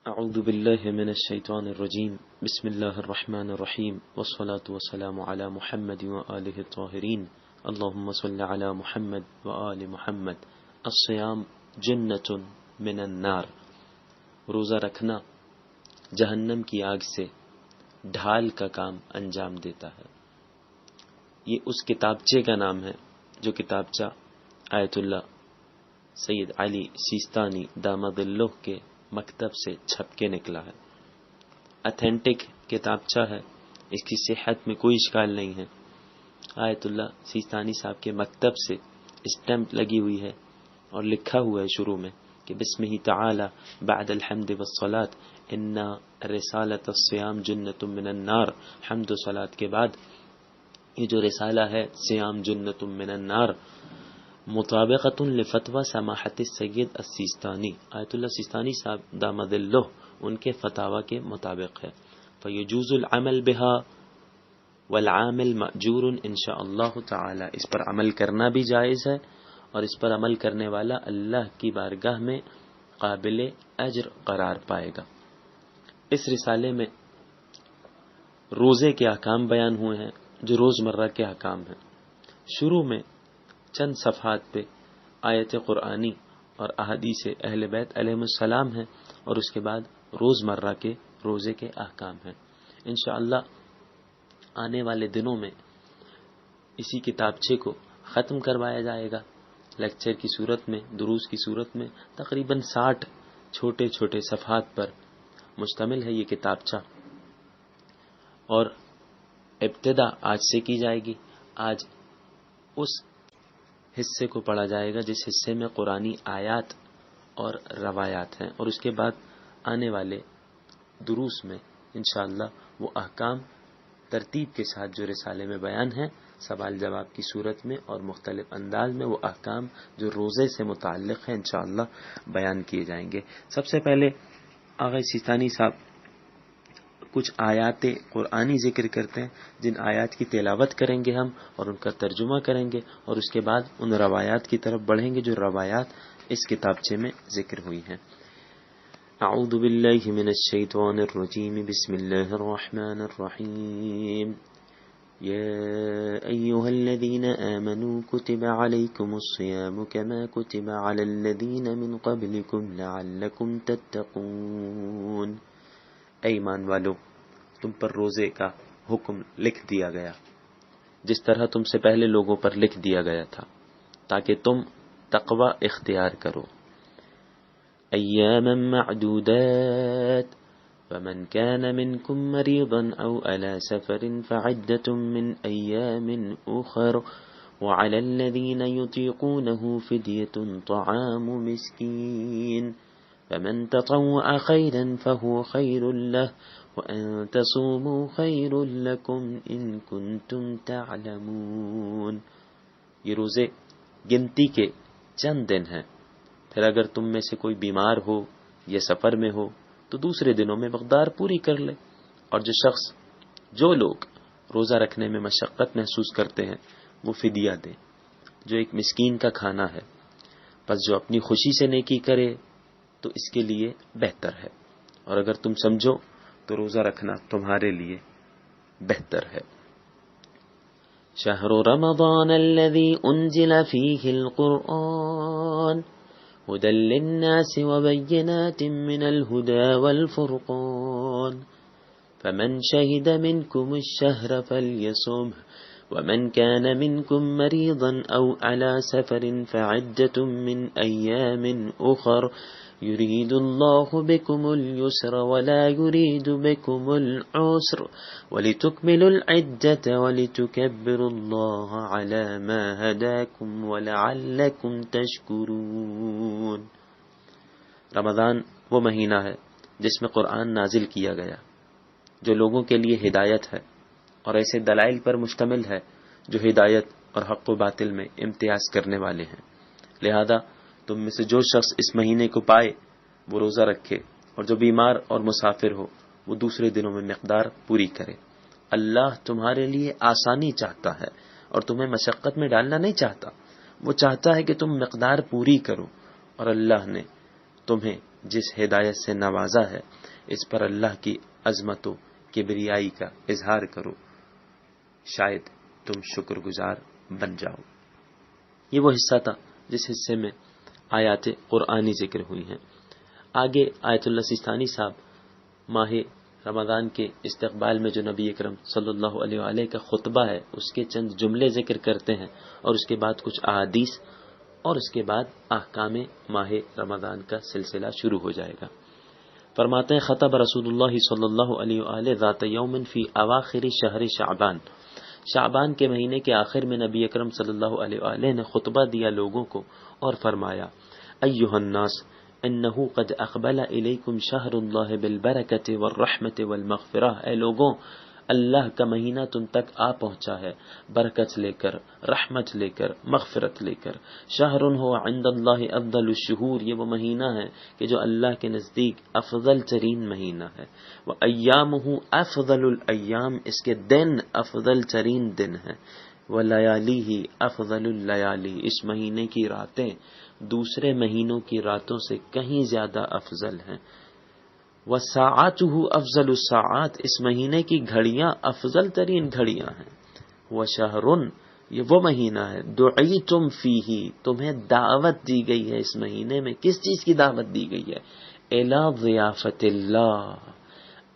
أعوذ بالله من الشيطان الرجيم بسم الله الرحمن الرحيم والصلاة والسلام على محمد وآله الطاهرين اللهم صل على محمد وآل محمد الصيام جنة من النار روزہ رکھنا جہنم کی آگ سے ڈھال کا کام انجام دیتا ہے۔ یہ اس کتابچے کا نام ہے جو کتابچہ آیت اللہ سید علی سیستانی داماد اللہ کے مکتب سے چھپ کے نکلا ہے۔ اتھینٹک کتابچہ ہے، اس کی صحت میں کوئی اشکال نہیں ہے۔ آیت اللہ سیستانی صاحب کے مکتب سے اسٹمپ لگی ہوئی ہے اور لکھا ہوا ہے شروع میں کہ بسمہ تعالی بعد الحمد والصلاۃ ان رسالۃ الصیام جنۃ من النار۔ حمد و صلاۃ کے بعد یہ جو رسالہ ہے صیام جنۃ من النار مطابقۃ لفتوی سماحت السید السیستانی، آیت اللہ سیستانی صاحب داماد اللہ ان کے فتاوی کے مطابق ہے۔ فیجوز العمل بها والعامل مأجور انشاء اللہ تعالی، اس پر عمل کرنا بھی جائز ہے اور اس پر عمل کرنے والا اللہ کی بارگاہ میں قابل اجر قرار پائے گا۔ اس رسالے میں روزے کے احکام بیان ہوئے ہیں جو روزمرہ کے احکام ہیں۔ شروع میں چند صفحات پہ آیت قرآنی اور احادیث اہل بیت علیہم السلام ہیں اور اس کے بعد روزمرہ کے روزے کے احکام ہیں۔ انشاءاللہ آنے والے دنوں میں اسی کتابچے کو ختم کروایا جائے گا لیکچر کی صورت میں، دروس کی صورت میں۔ تقریباً 60 چھوٹے چھوٹے صفحات پر مشتمل ہے یہ کتابچہ اور ابتدا آج سے کی جائے گی۔ آج اس حصے کو پڑھا جائے گا جس حصے میں قرآنی آیات اور روایات ہیں، اور اس کے بعد آنے والے دروس میں انشاءاللہ وہ احکام ترتیب کے ساتھ جو رسالے میں بیان ہیں سوال جواب کی صورت میں اور مختلف انداز میں وہ احکام جو روزے سے متعلق ہیں انشاءاللہ بیان کیے جائیں گے۔ سب سے پہلے آغا سیستانی صاحب کچھ آیات قرآنی ذکر کرتے ہیں جن آیات کی تلاوت کریں گے ہم اور ان کا ترجمہ کریں گے، اور اس کے بعد ان روایات کی طرف بڑھیں گے جو روایات اس کتابچے میں ذکر ہوئی ہیں۔ اعوذ باللہ من الشیطان الرجیم بسم اللہ الرحمن الرحیم یا ایہا الذین آمنوا کتب علیکم الصیام کما کتب علی الذین من قبلکم لعلکم تتقون۔ اے ایمان والو، تم پر روزے کا حکم لکھ دیا گیا جس طرح تم سے پہلے لوگوں پر لکھ دیا گیا تھا تاکہ تم تقوی اختیار کرو۔ ایاما معدودات فمن كان منكم مريضا او على سفر فعدة من ایام اخر وعلى الذين يطيقونه فدية طعام مسكين فمن تطوع خيرا فهو خير له وأن تصوموا خير لكم إن كنتم تعلمون۔ یہ روزے گنتی کے چند دن ہیں، پھر اگر تم میں سے کوئی بیمار ہو یا سفر میں ہو تو دوسرے دنوں میں مقدار پوری کر لے، اور جو لوگ روزہ رکھنے میں مشقت محسوس کرتے ہیں وہ فدیہ دیں جو ایک مسکین کا کھانا ہے۔ پس جو اپنی خوشی سے نیکی کرے تو اس کے لیے بہتر ہے، اور اگر تم سمجھو تو روزہ رکھنا تمہارے لیے بہتر ہے۔ شہر رمضان الذي انزل فيه القرآن هدى للناس وبينات من الهدى والفرقان فمن شهد منكم الشهر فليصمه ومن كان منكم مريضا أو على سفر فعدة من أيام أخر يريد الله بكم اليسر ولا يريد بكم العسر ولتكملوا العدة ولتكبروا الله على ما هداكم ولعلكم تشكرون۔ رمضان وہ مہینہ ہے جس میں قرآن نازل کیا گیا جو لوگوں کے لیے ہدایت ہے اور ایسے دلائل پر مشتمل ہے جو ہدایت اور حق و باطل میں امتیاز کرنے والے ہیں۔ لہذا تم میں سے جو شخص اس مہینے کو پائے وہ روزہ رکھے، اور جو بیمار اور مسافر ہو وہ دوسرے دنوں میں مقدار پوری کرے۔ اللہ تمہارے لیے آسانی چاہتا ہے اور تمہیں مشقت میں ڈالنا نہیں چاہتا، وہ چاہتا ہے کہ تم مقدار پوری کرو، اور اللہ نے تمہیں جس ہدایت سے نوازا ہے اس پر اللہ کی عظمت و کبریائی کا اظہار کرو، شاید تم شکر گزار بن جاؤ۔ یہ وہ حصہ تھا جس حصے میں آیات قرآنی ذکر ہوئی ہیں۔ آگے آیت اللہ سیستانی صاحب ماہ رمضان کے استقبال میں جو نبی اکرم صلی اللہ علیہ وآلہ کا خطبہ ہے اس کے چند جملے ذکر کرتے ہیں، اور اس کے بعد کچھ احادیث، اور اس کے بعد احکام ماہ رمضان کا سلسلہ شروع ہو جائے گا۔ فرماتے ہیں خطب رسول اللہ صلی اللہ علیہ وآلہ ذات یوم فی اواخر شہر شعبان، شعبان کے مہینے کے آخر میں نبی اکرم صلی اللہ علیہ وآلہ نے خطبہ دیا لوگوں کو اور فرمایا ایھا الناس انہ قد اقبل الیکم شہر اللہ بالبرکۃ والرحمۃ والمغفرہ، اے لوگوں اللہ کا مہینہ تم تک آ پہنچا ہے برکت لے کر، رحمت لے کر، مغفرت لے کر۔ شہر ہو عند اللہ افضل الشہور، یہ وہ مہینہ ہے کہ جو اللہ کے نزدیک افضل ترین مہینہ ہے۔ وایامہ افضل الایام، اس کے دن افضل ترین دن ہیں۔ ولیالیہ افضل اللیالی، اس مہینے کی راتیں دوسرے مہینوں کی راتوں سے کہیں زیادہ افضل ہیں۔ وساعاتہ افضل الساعات، اس مہینے کی گھڑیاں افضل ترین گھڑیاں ہیں۔ وشہر، یہ وہ مہینہ ہے دعیتم فیہ، تمہیں دعوت دی گئی ہے اس مہینے میں، کس چیز کی دعوت دی گئی ہے؟ الی ضیافت اللہ،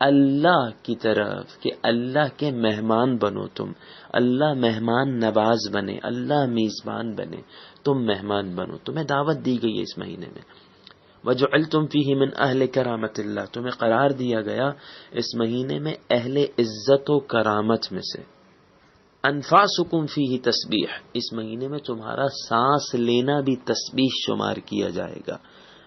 اللہ کی طرف، کہ اللہ کے مہمان بنو تم، اللہ مہمان نواز بنے، اللہ میزبان بنے، تم مہمان بنو، تمہیں دعوت دی گئی ہے اس مہینے میں۔ وجعلتم فیہ من اہل کرامت اللہ، تمہیں قرار دیا گیا اس مہینے میں اہل عزت و کرامت میں سے۔ انفاسکم فیہ تسبیح، اس مہینے میں تمہارا سانس لینا بھی تسبیح شمار کیا جائے گا۔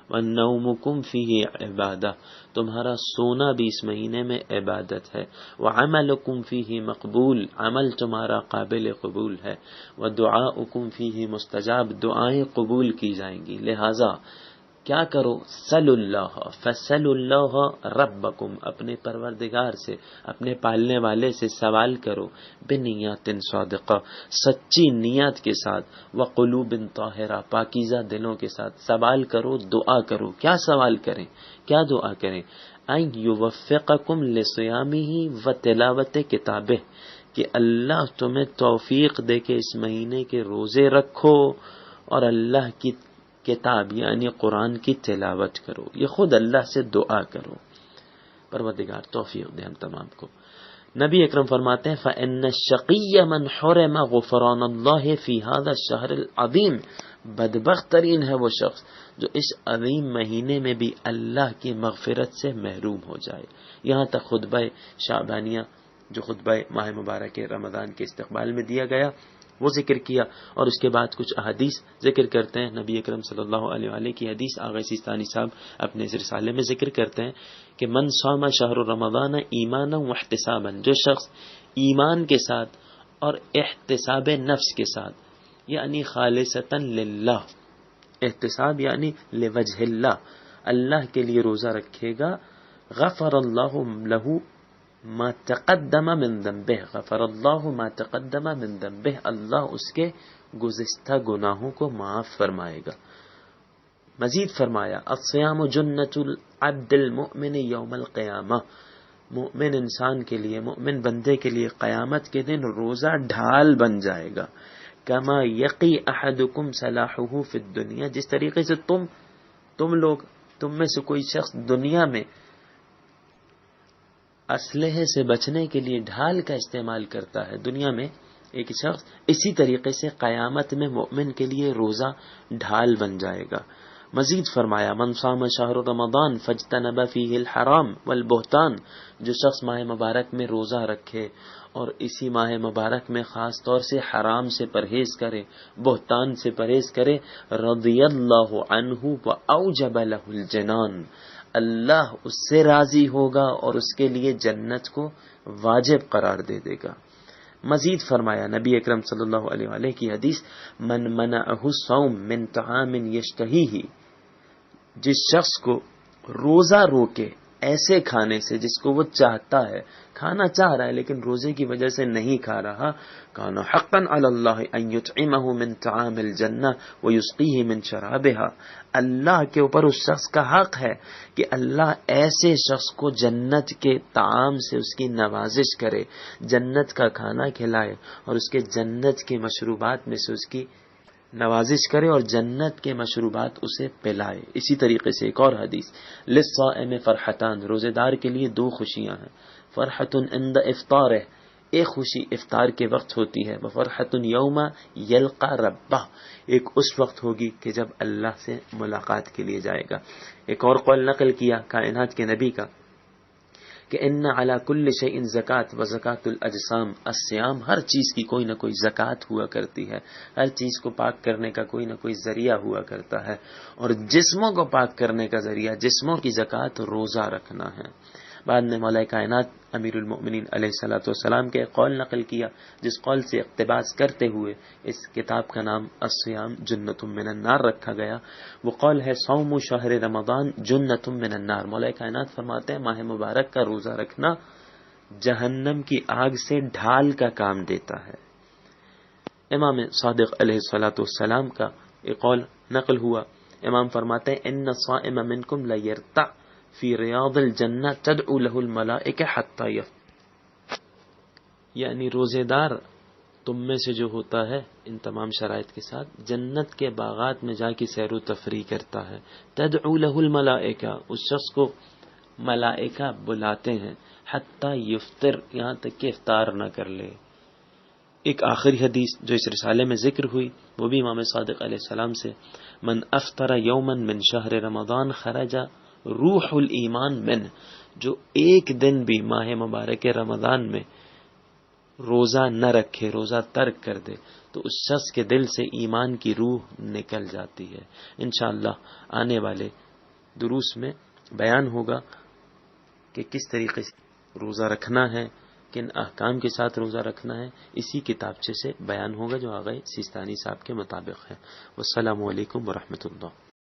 وَنَوْمُكُمْ فِيهِ عبادہ، تمہارا سونا بھی اس مہینے میں عبادت ہے۔ وَعَمَلُكُمْ فِيهِ مقبول، عمل تمہارا قابل قبول ہے۔ وَدُعَاؤُكُمْ فِيهِ مستجاب، دعائیں قبول کی جائیں گی۔ لہذا کیا کرو؟ سل اللہ، فسل اللہ ربکم، اپنے پروردگار سے، اپنے پالنے والے سے سوال کرو، بنیات صادقہ، سچی نیت کے ساتھ، وقلوب طاہرہ، پاکیزہ دلوں کے ساتھ سوال کرو، دعا کرو۔ کیا سوال کریں، کیا دعا کریں؟ ان یوفقکم لصیامہ وتلاوت کتابہ، کہ اللہ تمہیں توفیق دے کے اس مہینے کے روزے رکھو اور اللہ کی کتاب یعنی قرآن کی تلاوت کرو۔ یہ خود اللہ سے دعا کرو، پروردگار توفیق دے ہم تمام کو۔ نبی اکرم فرماتے ہیں فَإِنَّ الشَّقِيَّ مَنْ حُرِمَ غُفْرَانَ اللَّهِ فِي هَذَا الشَّهْرِ الْعَظِيمِ، بدبخت ترین ہے وہ شخص جو اس عظیم مہینے میں بھی اللہ کی مغفرت سے محروم ہو جائے۔ یہاں تک خطبہ شعبانیہ جو خطبہ ماہ مبارک رمضان کے استقبال میں دیا گیا وہ ذکر کیا، اور اس کے بعد کچھ احادیث ذکر کرتے ہیں۔ نبی اکرم صلی اللہ علیہ وآلہ کی حدیث آغا سیستانی صاحب اپنے اس رسالے میں ذکر کرتے ہیں کہ من صام شہر رمضان ایمانا واحتسابا، جو شخص ایمان کے ساتھ اور احتساب نفس کے ساتھ، یعنی خالصتا للہ، احتساب یعنی لوجہ اللہ، اللہ کے لیے روزہ رکھے گا، غفر اللہ لہ ما تقدم من ذنبہ، غفر اللہ ما تقدم من ذنبہ، اللہ اس کے گزشتہ گناہوں کو معاف فرمائے گا۔ مزید فرمایا الصیام جنۃ العبد المؤمن یوم القیامہ، مومن انسان کے لیے، مومن بندے کے لیے قیامت کے دن روزہ ڈھال بن جائے گا۔ کما یقی احدکم سلاحہ فی الدنیا، جس طریقے سے تم میں سے کوئی شخص دنیا میں اسلحے سے بچنے کے لیے ڈھال کا استعمال کرتا ہے، دنیا میں ایک شخص، اسی طریقے سے قیامت میں مومن کے لیے روزہ ڈھال بن جائے گا۔ مزید فرمایا من صام شہر رمضان فاجتنب فیہ الحرام والبہتان، جو شخص ماہ مبارک میں روزہ رکھے اور اسی ماہ مبارک میں خاص طور سے حرام سے پرہیز کرے، بہتان سے پرہیز کرے، رضی اللہ عنہ واوجب لہ الجنان، اللہ اس سے راضی ہوگا اور اس کے لیے جنت کو واجب قرار دے دے گا۔ مزید فرمایا نبی اکرم صلی اللہ علیہ وآلہ کی حدیث من منعہ الصوم من طعام یشتہیہ، جس شخص کو روزہ روکے ایسے کھانے سے جس کو وہ چاہتا ہے، کھانا چاہ رہا ہے لیکن روزے کی وجہ سے نہیں کھا رہا، کان حقا علی اللہ ان یطعمہ من طعام الجنہ ویسقیہ من شرابہا، اللہ کے اوپر اس شخص کا حق ہے کہ اللہ ایسے شخص کو جنت کے طعام سے اس کی نوازش کرے، جنت کا کھانا کھلائے اور اس کے جنت کے مشروبات میں سے اس کی نوازش کرے اور جنت کے مشروبات اسے پلائے۔ اسی طریقے سے ایک اور حدیث، للصائم فرحتان، روزے دار کے لیے دو خوشیاں ہیں، فرحت عند افطارہ، ایک خوشی افطار کے وقت ہوتی ہے، وفرحت یوم یلقى ربہ، ایک اس وقت ہوگی کہ جب اللہ سے ملاقات کے لیے جائے گا۔ ایک اور قول نقل کیا کائنات کے نبی کا کہ ان علی کل شیء زکات و زکات الاجسام الصیام، ہر چیز کی کوئی نہ کوئی زکات ہوا کرتی ہے، ہر چیز کو پاک کرنے کا کوئی نہ کوئی ذریعہ ہوا کرتا ہے، اور جسموں کو پاک کرنے کا ذریعہ، جسموں کی زکات روزہ رکھنا ہے۔ بعد میں مولا کائنات امیر المؤمنین علیہ الصلوۃ والسلام کے قول نقل کیا جس قول سے اقتباس کرتے ہوئے اس کتاب کا نام الصیام جنۃ من النار رکھا گیا، وہ قول ہے صوم شہر رمضان جنۃ من النار، مولا کائنات فرماتے ہیں ماہ مبارک کا روزہ رکھنا جہنم کی آگ سے ڈھال کا کام دیتا ہے۔ امام صادق علیہ الصلوۃ والسلام کا ایک قول نقل ہوا، امام فرماتے ہیں ان الصائم منکم لیرتع فی ریاض الجنہ تدعو له الملائکہ حتی یفطر، یعنی روزے دار تم میں سے جو ہوتا ہے ان تمام شرائط کے ساتھ جنت کے باغات میں جا کے سیر و تفریح کرتا ہے، تدعو له الملائکہ، اس شخص کو ملائکہ بلاتے ہیں، حتی یفطر، یہاں تک کہ افطار نہ کر لے۔ ایک آخری حدیث جو اس رسالے میں ذکر ہوئی وہ بھی امام صادق علیہ السلام سے، من افطر یوما من شہر رمضان خرج روح الایمان من، جو ایک دن بھی ماہ مبارک رمضان میں روزہ نہ رکھے، روزہ ترک کر دے، تو اس شخص کے دل سے ایمان کی روح نکل جاتی ہے۔ انشاءاللہ آنے والے دروس میں بیان ہوگا کہ کس طریقے سے روزہ رکھنا ہے، کن احکام کے ساتھ روزہ رکھنا ہے، اسی کتابچے سے بیان ہوگا جو آغا سیستانی صاحب کے مطابق ہے۔ والسلام علیکم ورحمۃ اللہ۔